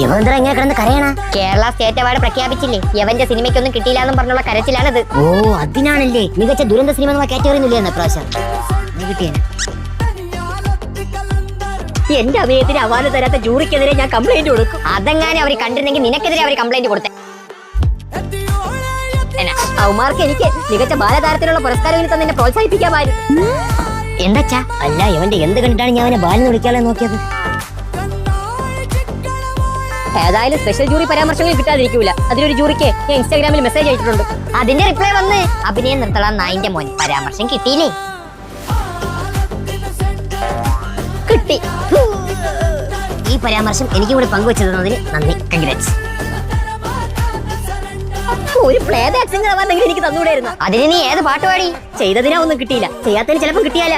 യവന്തര എങ്ങനെ കിടന്ന് കരയണ? Kerala state award പ്രഖ്യാപിച്ചില്ലേ, യവന്റെ സിനിമയ്ക്കൊന്നും കിട്ടിയില്ലെന്നും പറഞ്ഞുള്ള കരച്ചിലാണിത്. ഓ അതിനാണല്ലേ മികച്ച ദുരന്ത സിനിമ എന്നുള്ള കാറ്റഗറിയില്ലേ പ്രാവശ്യം കിട്ടിയ. എന്റെ അഭിനയത്തിന് അവാർഡ് തരാത്ത ജൂറിക്കെതിരെ ഞാൻ കംപ്ലൈന്റ് കൊടുക്കും. അതെങ്ങാനും അവർ കണ്ടിരുന്നെങ്കിൽ നിനക്കെതിരെ അവർ കംപ്ലൈന്റ് കൊടുത്തേ. അവമാർക്ക് എനിക്ക് മികച്ച ബാലതാരത്തിനുള്ള പുരസ്കാരം തന്നെ പ്രോത്സാഹിപ്പിക്കാമായിരുന്നു. എന്താ അല്ല ഇവന്റെ എന്ത് കണ്ടിട്ടാണ് ഞാൻ അവനെ ബാലിന് വിളിക്കാതെ നോക്കിയത്? ഏതായാലും സ്പെഷ്യൽ ജൂറി പരാമർശങ്ങൾ കിട്ടാതിരിക്കൂല. അതിലൊരു ജൂറിക്ക് ഞാൻ ഇൻസ്റ്റാഗ്രാമിൽ മെസ്സേജ് അയച്ചിട്ടുണ്ട്. അതിന്റെ റിപ്ലൈ വന്ന് അഭിനയം നിർത്തണം നായിന്റെ മോൻ പരാമർശം കിട്ടിയില്ലേ? കിട്ടി. ഈ പരാമർശം എനിക്ക് കൂടി പങ്കുവച്ചതിന് നന്ദി. കൺഗ്രാറ്റ്സ്. ഒരു പ്ലേ ബാക്ക് സിംഗർ ആവാന്നെങ്കിലും എനിക്ക് തന്നൂടായിരുന്നു. അതിന് നീ ഏത് പാട്ട് പാടി? ചെയ്തതിനാ ഒന്നും കിട്ടിയില്ല, ചെയ്യാത്തതിന് ചിലപ്പോൾ കിട്ടിയാല.